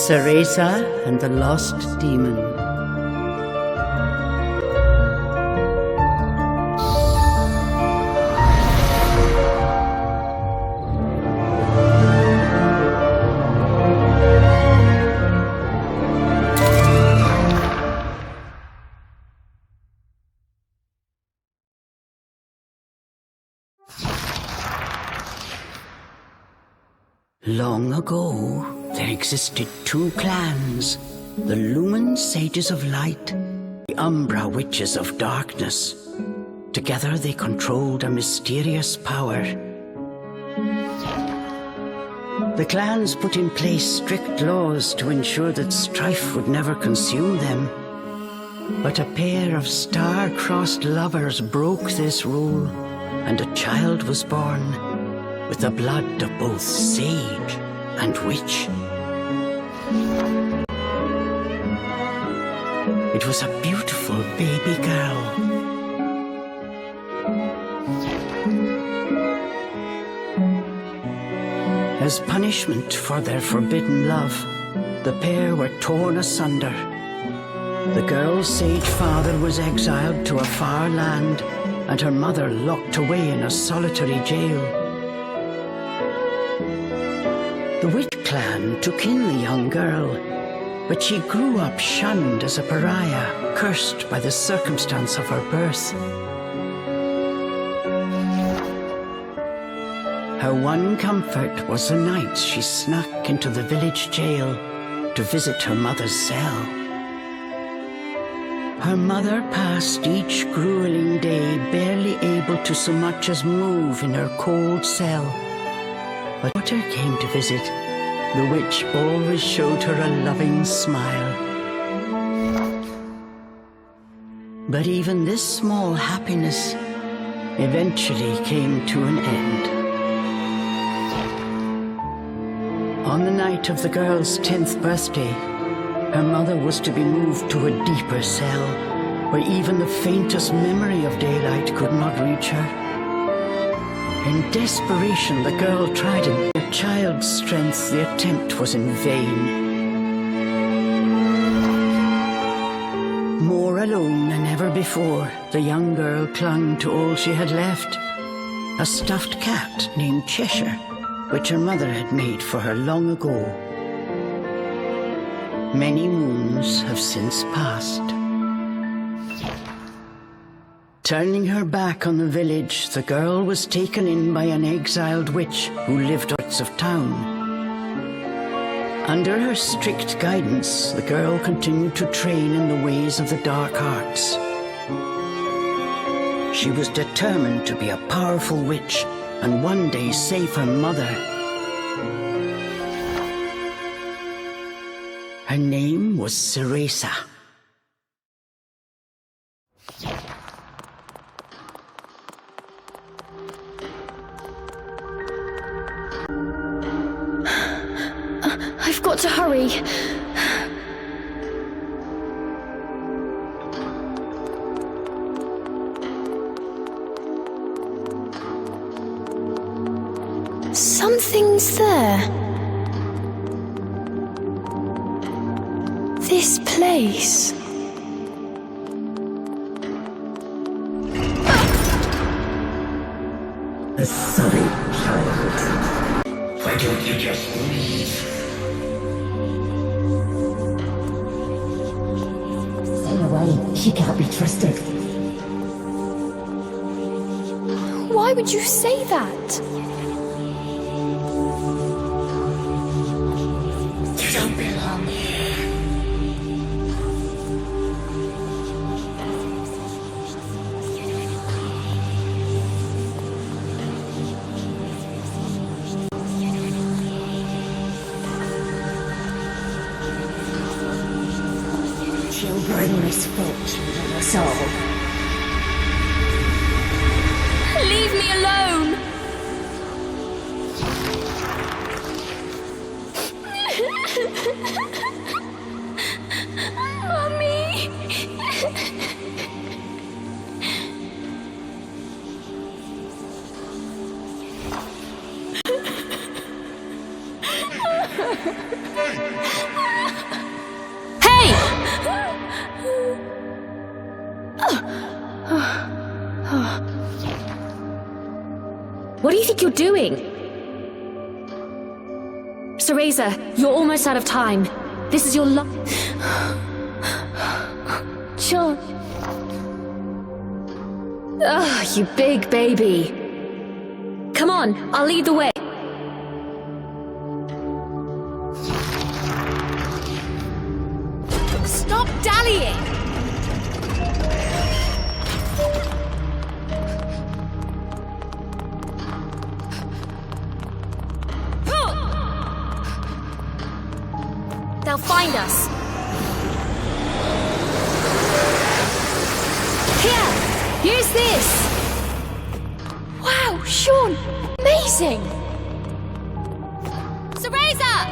Cereza and the Lost Demon. Long ago, there existed two clans, the Lumen Sages of Light, the Umbra Witches of Darkness. Together they controlled a mysterious power. The clans put in place strict laws to ensure that strife would never consume them. But a pair of star-crossed lovers broke this rule, and a child was born, with the blood of both sage and witch. It was a beautiful baby girl. As punishment for their forbidden love, the pair were torn asunder. The girl's sage father was exiled to a far land, and her mother locked away in a solitary jail. The witch clan took in the young girl, but she grew up shunned as a pariah, cursed by the circumstance of her birth. Her one comfort was the nights she snuck into the village jail to visit her mother's cell. Her mother passed each grueling day barely able to so much as move in her cold cell. But when daughter came to visit, the witch always showed her a loving smile. But even this small happiness eventually came to an end. On the night of the girl's 10th birthday, her mother was to be moved to a deeper cell, where even the faintest memory of daylight could not reach her. In desperation, the girl tried, and with her child's strength, the attempt was in vain. More alone than ever before, the young girl clung to all she had left, a stuffed cat named Cheshire, which her mother had made for her long ago. Many moons have since passed. Turning her back on the village, the girl was taken in by an exiled witch who lived out of town. Under her strict guidance, the girl continued to train in the ways of the dark arts. She was determined to be a powerful witch and one day save her mother. Her name was Cereza. I've got to hurry. Something's there. This place. Sorry, child. Why don't you just leave? Stay away. She can't be trusted. Why would you say that? You don't belong here. Children misfortune in us all. Leave me alone! Mommy! Hey! What do you think you're doing? Cereza, you're almost out of time. This is your John. Ugh, you big baby. Come on, I'll lead the way. Stop dallying! They'll find us. Here! Use this! Wow, Sean! Amazing! Cereza!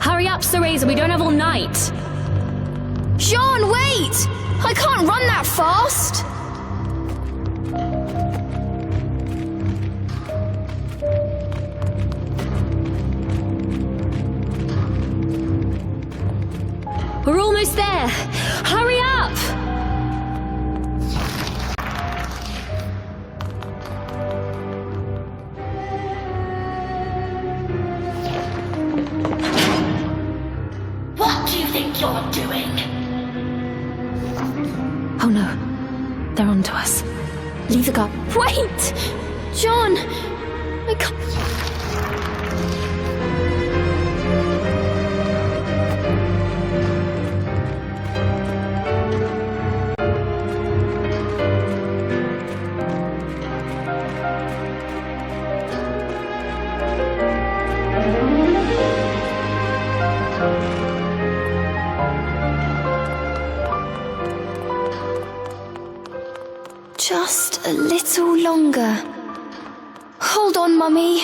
Hurry up, Cereza, we don't have all night. Jean, wait! I can't run that fast! We're almost there! Hurry up! What do you think you're doing? Oh no, they're onto us. Leave the car. Wait! John! I can't. Just a little longer. Hold on, Mummy.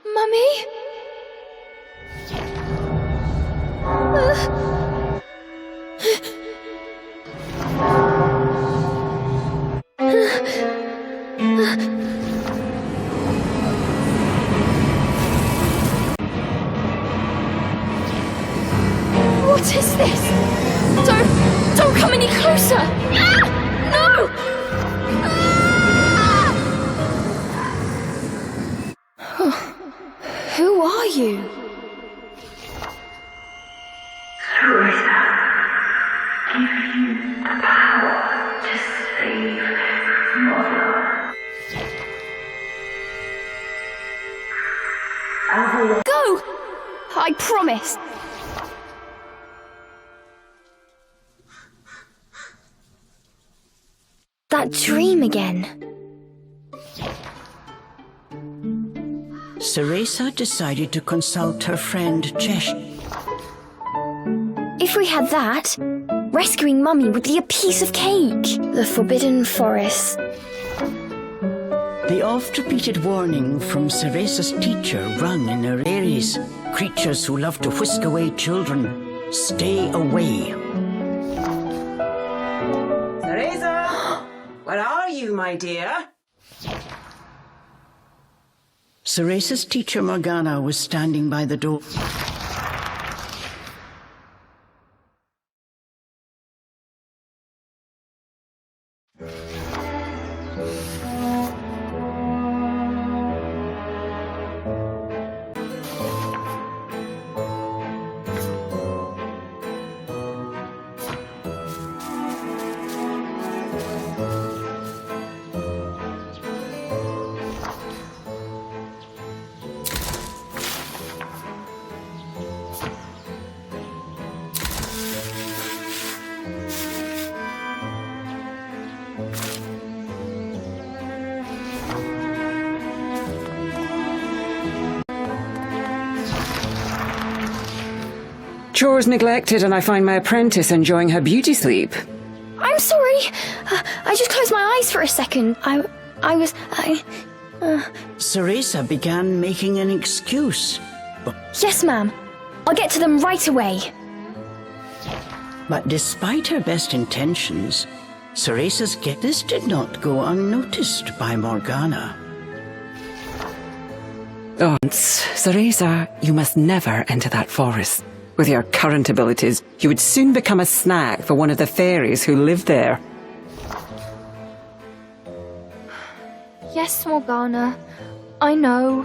Mummy? What is this? Don't come any closer! Ah! No! Ah! Who are you? Cereza, give you the power to save Mother. Go! I promise. That dream again. Cereza decided to consult her friend Chesh. If we had that, rescuing Mummy would be a piece of cake. The Forbidden Forest. The oft-repeated warning from Cereza's teacher rung in her ears. Creatures who love to whisk away children, stay away. Cereza! Where are you, my dear? Cereza's teacher Morgana was standing by the door. chores neglected and I find my apprentice enjoying her beauty sleep. I'm sorry. I just closed my eyes for a second. Cereza began making an excuse. Yes, ma'am. I'll get to them right away. But despite her best intentions, Cereza's this did not go unnoticed by Morgana. Oh, Cereza, you must never enter that forest. With your current abilities, you would soon become a snack for one of the fairies who live there. Yes, Morgana. I know.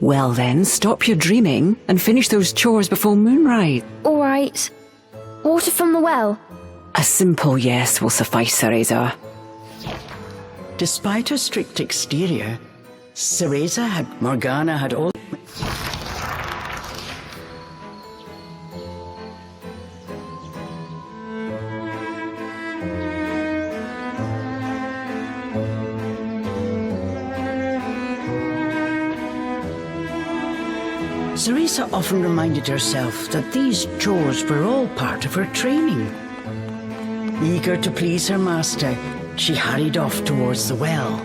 Well then, stop your dreaming and finish those chores before moonrise. All right. Water from the well. A simple yes will suffice, Cereza. Despite her strict exterior, Morgana had all... Cereza often reminded herself that these chores were all part of her training. Eager to please her master, she hurried off towards the well.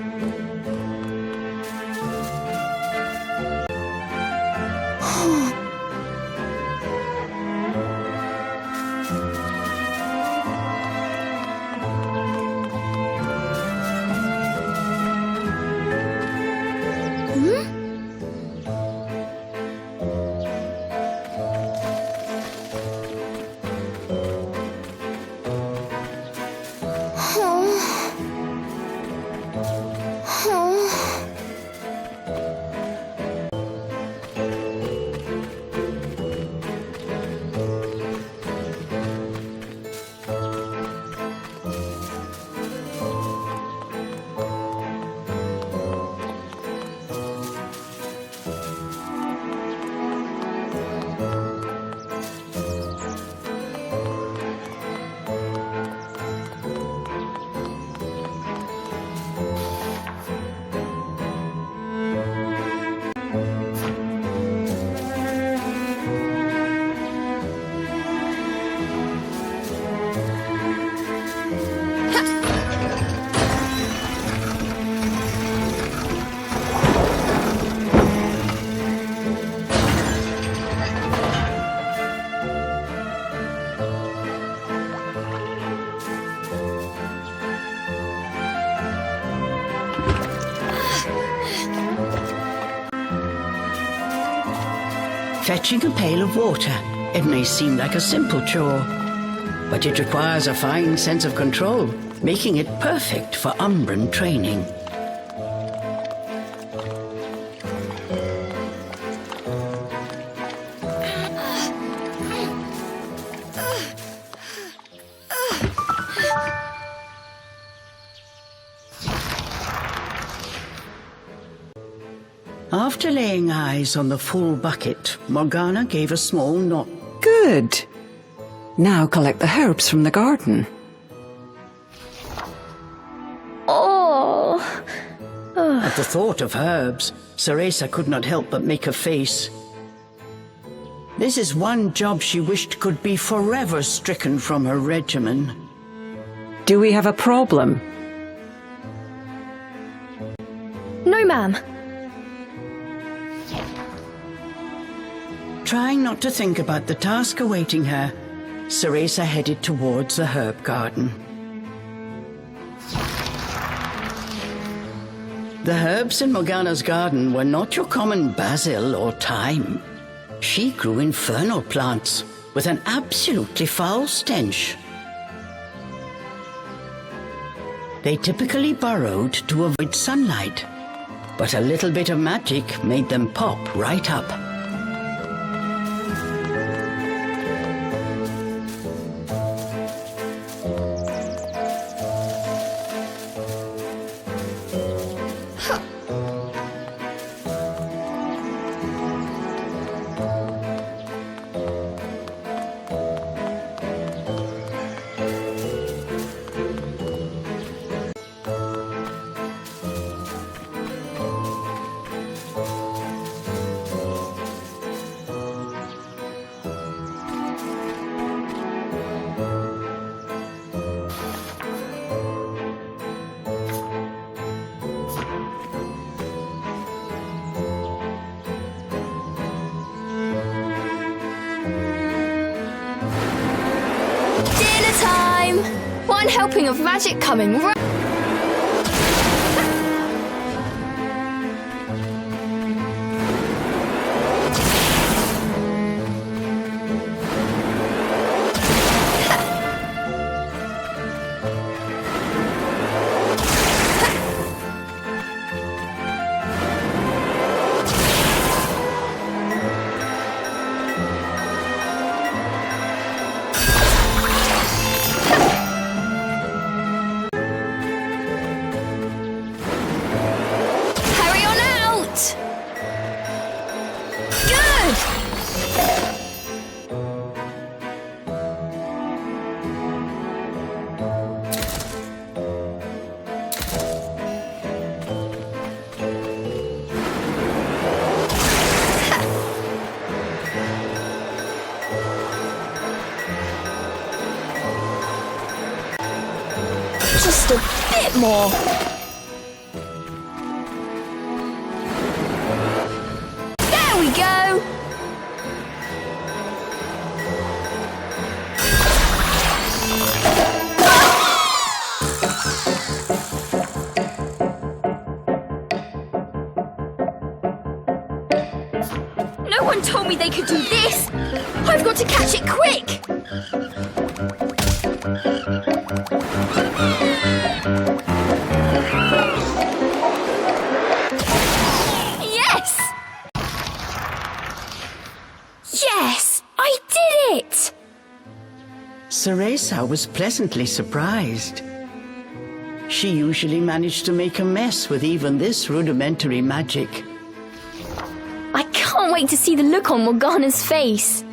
Fetching a pail of water. It may seem like a simple chore, but it requires a fine sense of control, making it perfect for Umbran training. After laying eyes on the full bucket, Morgana gave a small nod. Good. Now collect the herbs from the garden. Oh. At the thought of herbs, Cereza could not help but make a face. This is one job she wished could be forever stricken from her regimen. Do we have a problem? No, ma'am. Trying not to think about the task awaiting her, Cereza headed towards the herb garden. The herbs in Morgana's garden were not your common basil or thyme. She grew infernal plants with an absolutely foul stench. They typically burrowed to avoid sunlight, but a little bit of magic made them pop right up. second helping of magic coming right... Hurry on out! Good! Just a bit more. There we go! No one told me they could do this! I've got to catch it quick! Yes! Yes! I did it! Cereza was pleasantly surprised. She usually managed to make a mess with even this rudimentary magic. I can't wait to see the look on Morgana's face.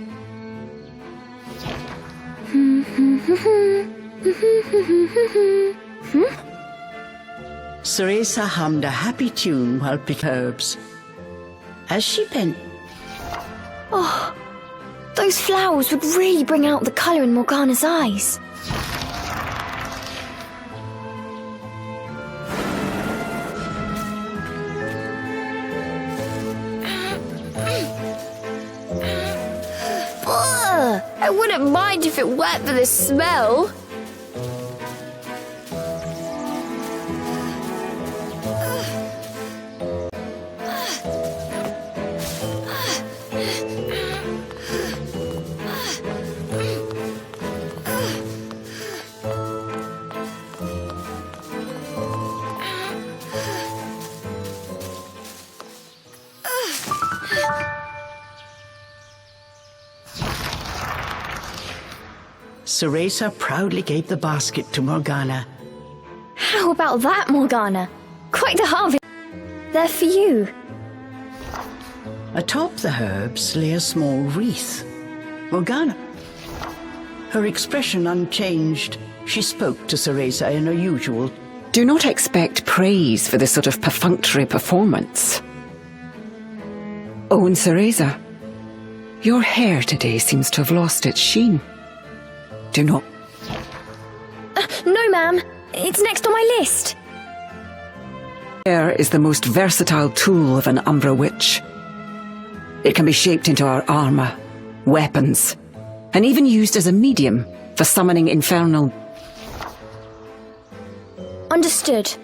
Cereza hummed a happy tune while picking herbs. As she bent, Those flowers would really bring out the colour in Morgana's eyes. Ugh, I wouldn't mind if it weren't for the smell. Cereza proudly gave the basket to Morgana. How about that, Morgana? Quite the harvest. They're for you. Atop the herbs lay a small wreath. Morgana, her expression unchanged, she spoke to Cereza in her usual. Do not expect praise for this sort of perfunctory performance. Oh, and Cereza, your hair today seems to have lost its sheen. Do not... No, ma'am. It's next on my list. Hair is the most versatile tool of an Umbra witch. It can be shaped into our armor, weapons, and even used as a medium for summoning infernal... Understood.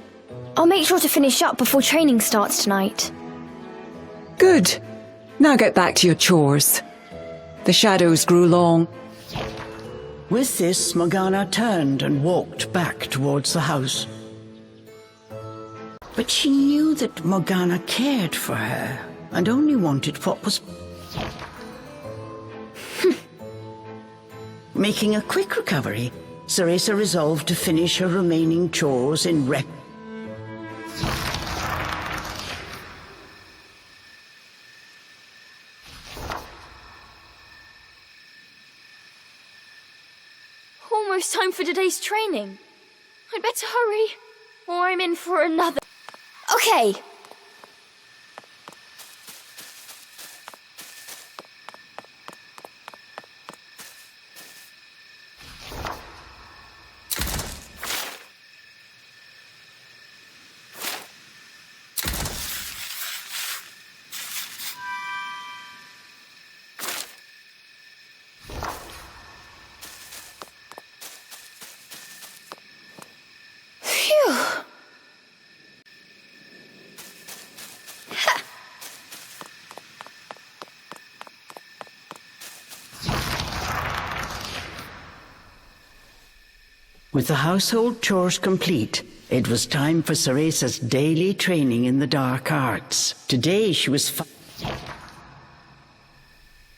I'll make sure to finish up before training starts tonight. Good. Now get back to your chores. The shadows grew long. With this, Morgana turned and walked back towards the house. But she knew that Morgana cared for her and only wanted what was... Making a quick recovery, Cereza resolved to finish her remaining chores in Almost time for today's training. I'd better hurry, or I'm in for another... Okay. With the household chores complete, it was time for Cereza's daily training in the dark arts. Today she was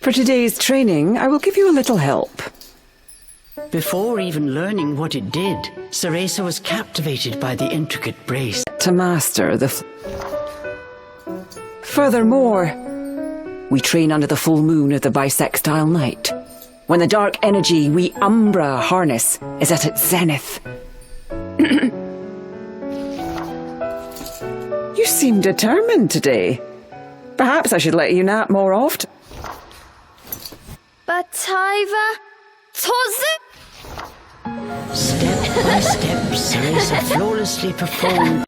For today's training, I will give you a little help. Before even learning what it did, Cereza was captivated by the intricate brace. To master the... Furthermore, we train under the full moon of the bisextile night, when the dark energy we Umbra harness is at its zenith. You seem determined today. Perhaps I should let you nap more often. But I've told Step by step, Cereza flawlessly performed.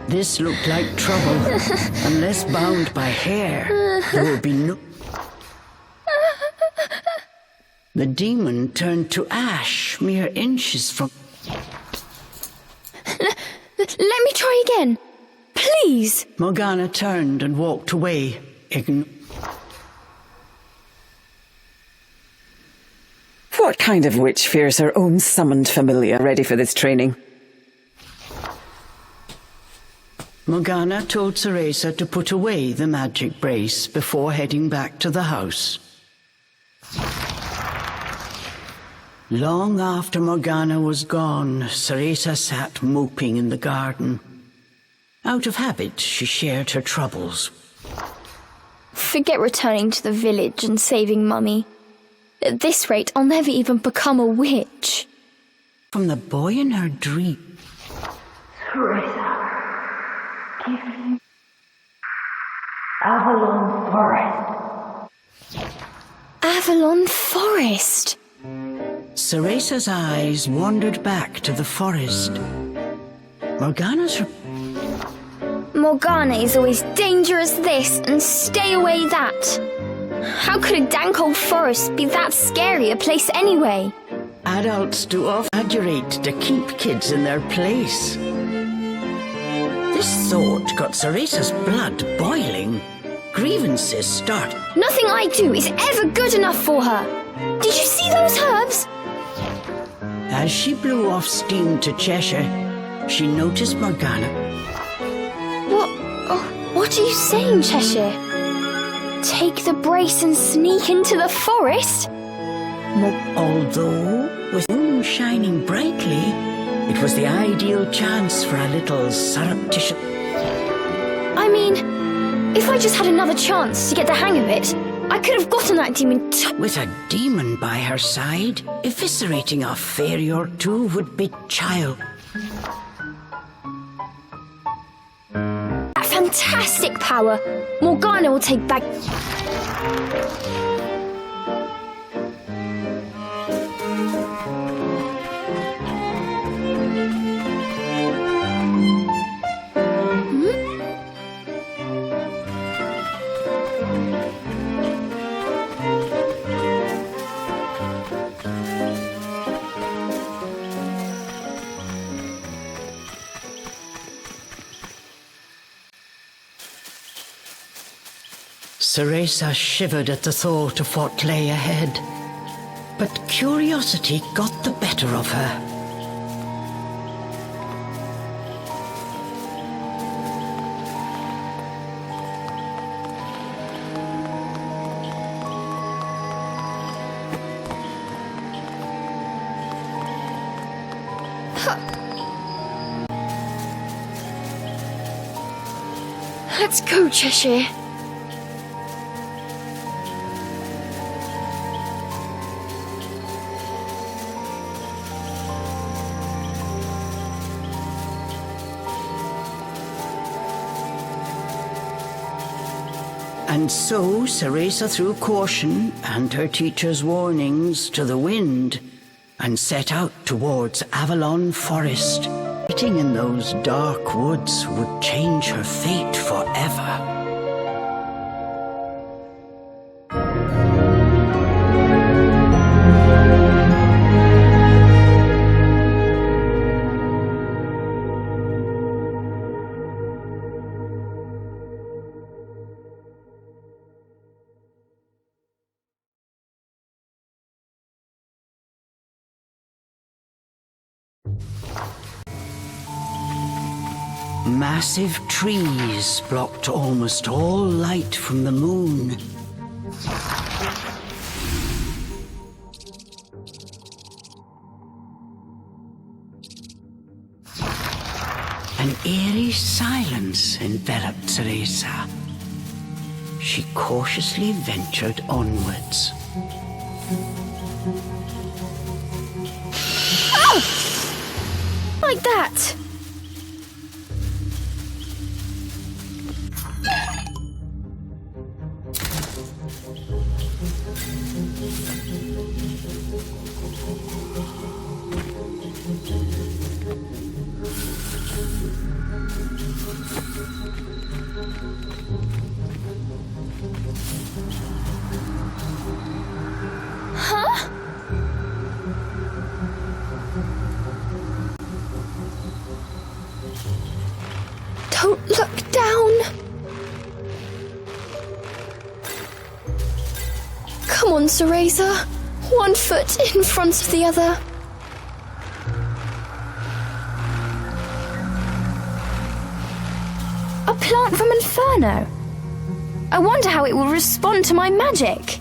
This looked like trouble. Unless bound by hair, there would be no... The demon turned to ash mere inches from... Let me try again. Please. Morgana turned and walked away, What kind of witch fears her own summoned familiar ready for this training? Morgana told Cereza to put away the magic brace before heading back to the house. Long after Morgana was gone, Cereza sat moping in the garden. Out of habit, she shared her troubles. Forget returning to the village and saving Mummy. At this rate, I'll never even become a witch. From the boy in her dream. Cereza, give you Avalon Forest. Avalon Forest. Cereza's eyes wandered back to the forest. Morgana is always dangerous this and stay away that. How could a dank old forest be that scary a place anyway? Adults do often exaggerate to keep kids in their place. This thought got Cereza's blood boiling. Grievances start. Nothing I do is ever good enough for her. Did you see those herbs? As she blew off steam to Cheshire, she noticed Morgana. What are you saying, Cheshire? Take the brace and sneak into the forest? Although, with the moon shining brightly, it was the ideal chance for a little surreptitious... I mean, if I just had another chance to get the hang of it, I could have gotten that demon With a demon by her side, eviscerating a fairy or two would be child. That fantastic power! Morgana will take back... Cereza shivered at the thought of what lay ahead. But curiosity got the better of her. Let's go, Cheshire. And so Cereza threw caution and her teacher's warnings to the wind and set out towards Avalon Forest. Sitting in those dark woods would change her fate forever. Massive trees blocked almost all light from the moon. An eerie silence enveloped Cereza. She cautiously ventured onwards. Like that! Huh? Don't look down. Come on, Cereza. One foot in front of the other. A plant from Inferno. I wonder how it will respond to my magic.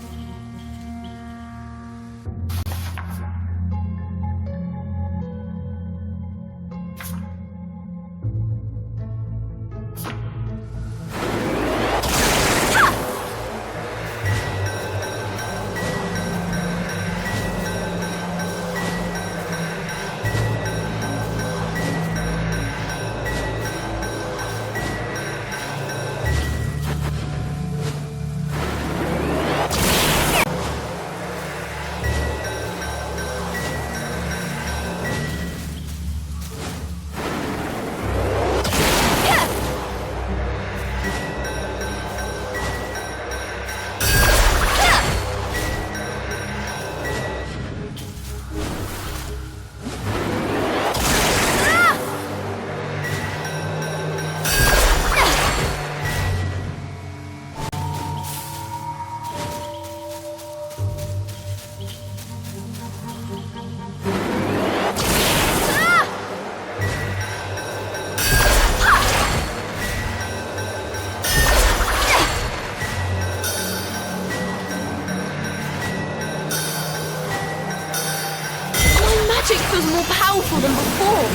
Magic feels more powerful than before.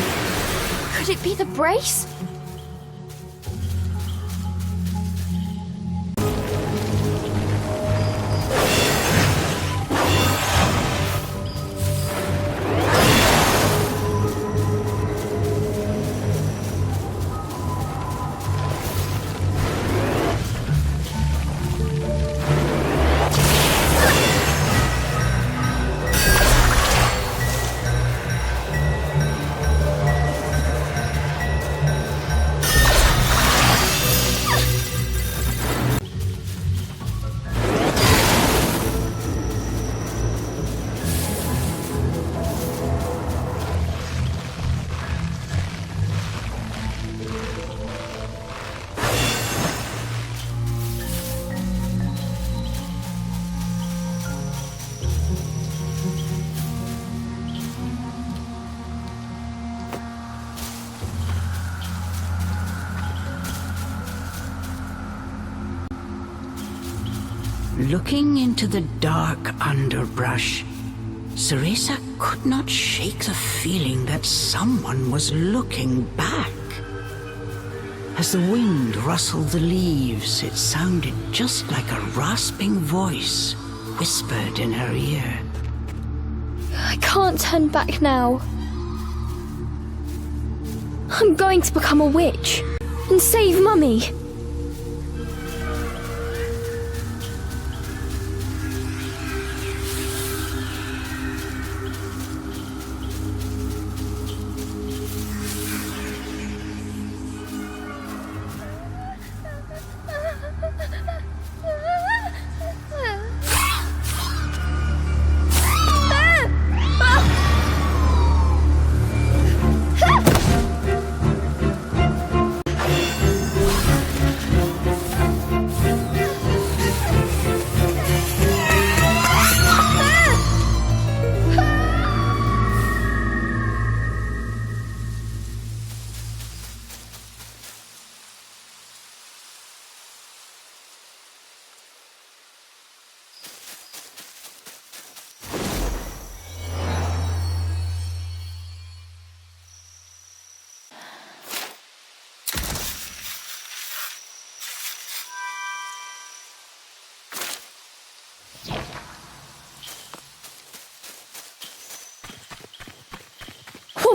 Could it be the brace? Looking into the dark underbrush, Cereza could not shake the feeling that someone was looking back. As the wind rustled the leaves, it sounded just like a rasping voice whispered in her ear. I can't turn back now. I'm going to become a witch and save Mummy.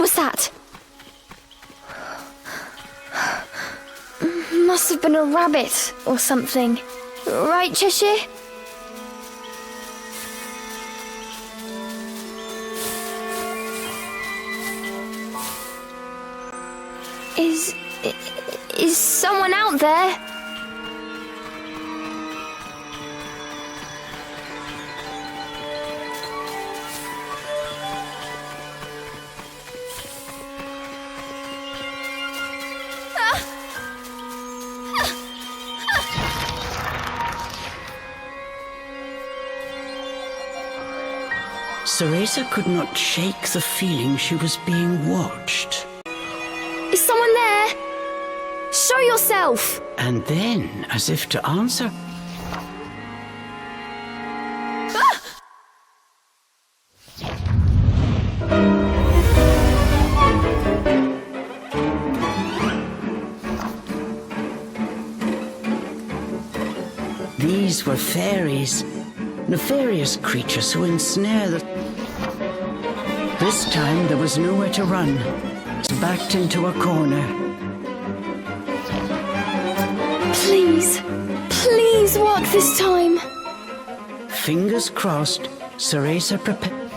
was that? Must have been a rabbit or something. Right, Cheshire? Is someone out there? Cereza could not shake the feeling she was being watched. Is someone there? Show yourself! And then, as if to answer, these were fairies, nefarious creatures who ensnare the... This time there was nowhere to run. Backed into a corner. Please, please work this time. Fingers crossed, Cereza prepared.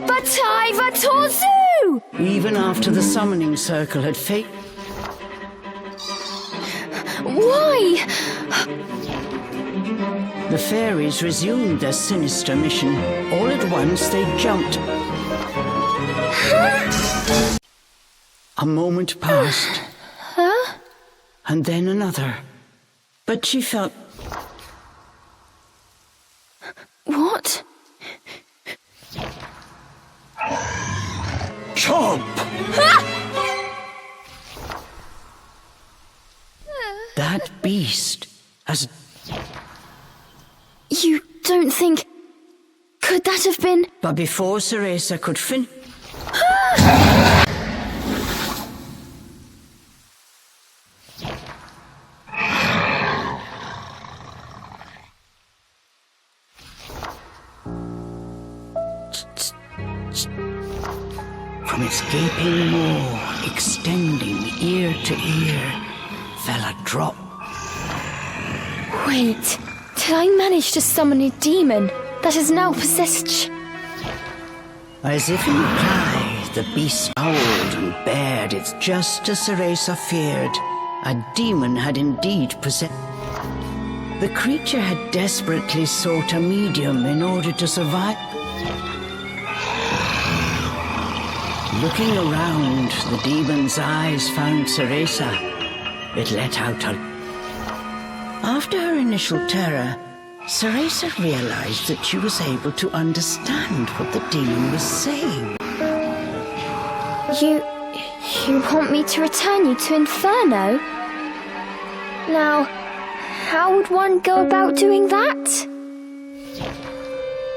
Batai Vatozu! Even after the summoning circle had faded. Why? The fairies resumed their sinister mission. All at once they jumped. A moment passed. Huh? And then another. But she felt... What? Chomp! That beast, as... You don't think... Could that have been... But before Cereza could finish... From its gaping maw, extending ear to ear, fell a drop. Wait, did I manage to summon a demon that is now possessed? As if in reply, the beast howled and bared its just as Cereza feared. A demon had indeed possessed. The creature had desperately sought a medium in order to survive. Looking around, the demon's eyes found Cereza. It let out a... After her initial terror, Cereza realized that she was able to understand what the demon was saying. You want me to return you to Inferno? Now, how would one go about doing that?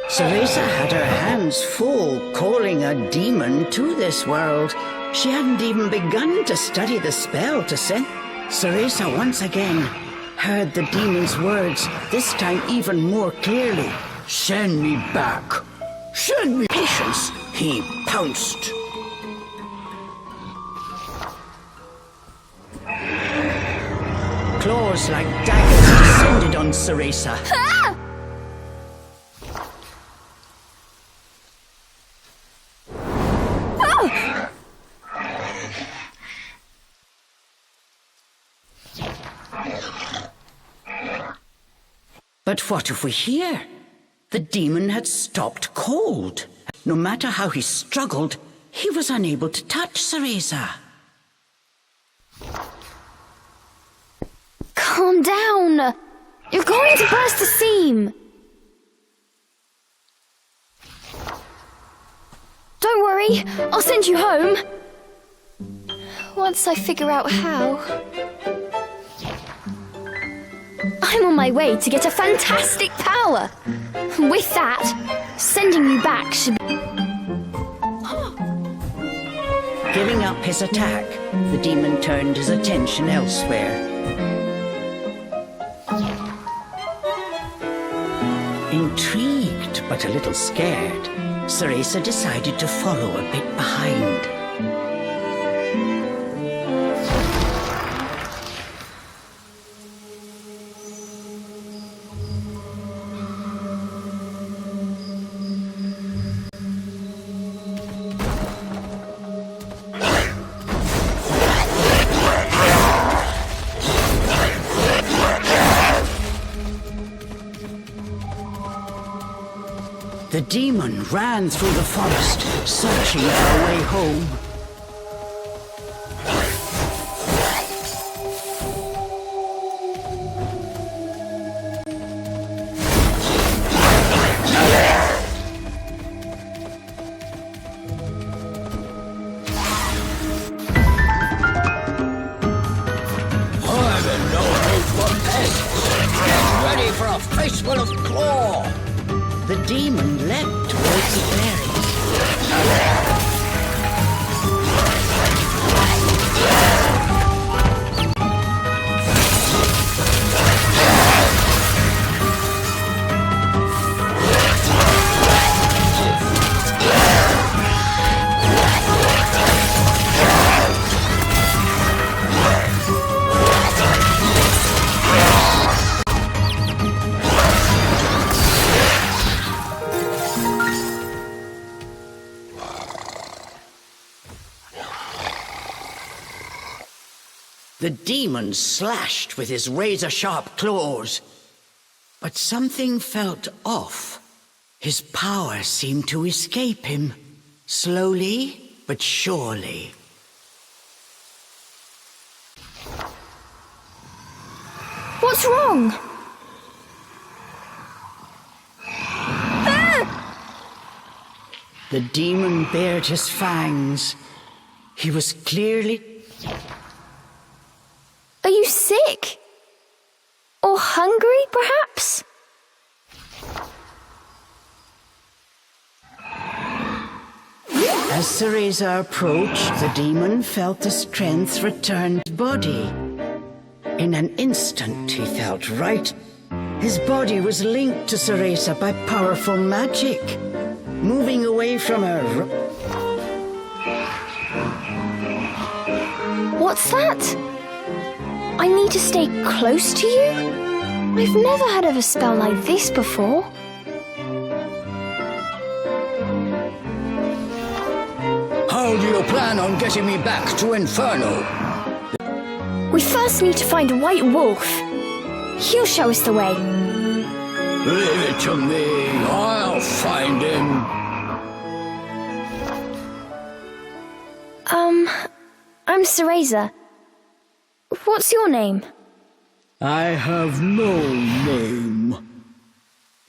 Cereza had her hands full calling a demon to this world. She hadn't even begun to study the spell to send. Cereza once again heard the demon's words, this time even more clearly. Send me back. Send me patience. He pounced. Claws like daggers descended on Cereza. But what if we hear? The demon had stopped cold. No matter how he struggled, he was unable to touch Cereza. Calm down. You're going to burst the seam. Don't worry, I'll send you home. Once I figure out how. I'm on my way to get a fantastic power. With that, sending you back should be... Giving up his attack, the demon turned his attention elsewhere. Intrigued, but a little scared, Cereza decided to follow a bit behind. The demon ran through the forest, searching for a way home. I'm in no mood for pests. Get ready for a face full of claw. The demon leapt towards the fairies. The demon slashed with his razor-sharp claws. But something felt off. His power seemed to escape him, slowly but surely. What's wrong? The demon bared his fangs. He was clearly... Are you sick? Or hungry, perhaps? As Cereza approached, the demon felt the strength return to his body. In an instant, he felt right. His body was linked to Cereza by powerful magic, moving away from her. What's that? I need to stay close to you? I've never heard of a spell like this before. How do you plan on getting me back to Inferno? We first need to find a white wolf. He'll show us the way. Leave it to me. I'll find him. I'm Cereza. What's your name? I have no name.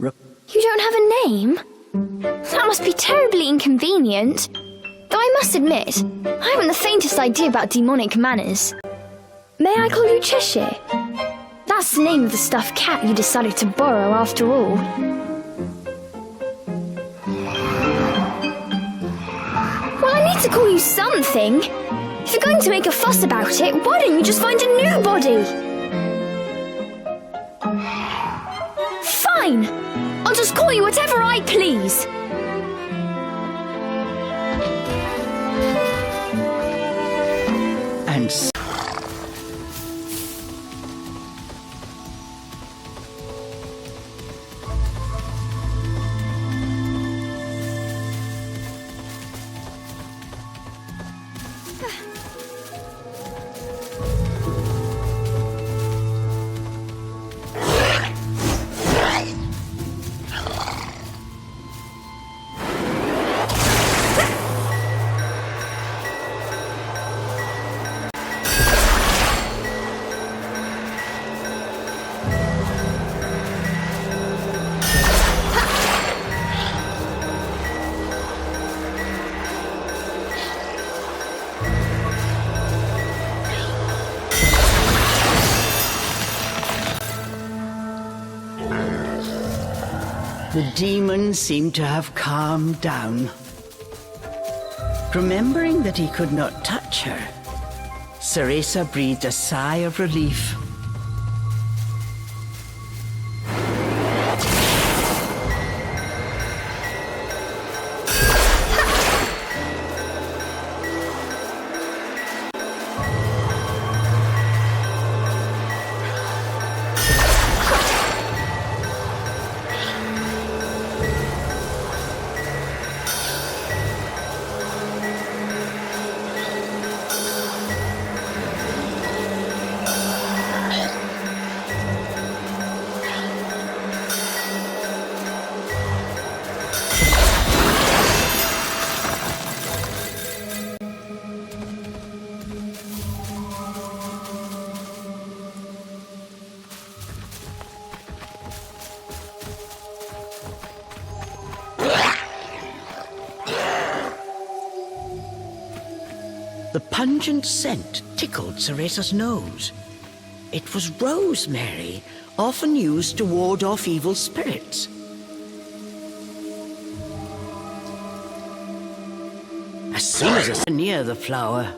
You don't have a name? That must be terribly inconvenient. Though I must admit, I haven't the faintest idea about demonic manners. May I call you Cheshire? That's the name of the stuffed cat you decided to borrow after all. Well, I need to call you something. If you're going to make a fuss about it, why don't you just find a new body? Fine! I'll just call you whatever I please. And the demon seemed to have calmed down. Remembering that he could not touch her, Cereza breathed a sigh of relief. The pungent scent tickled Cereza's nose. It was rosemary, often used to ward off evil spirits. As soon as it was near the flower,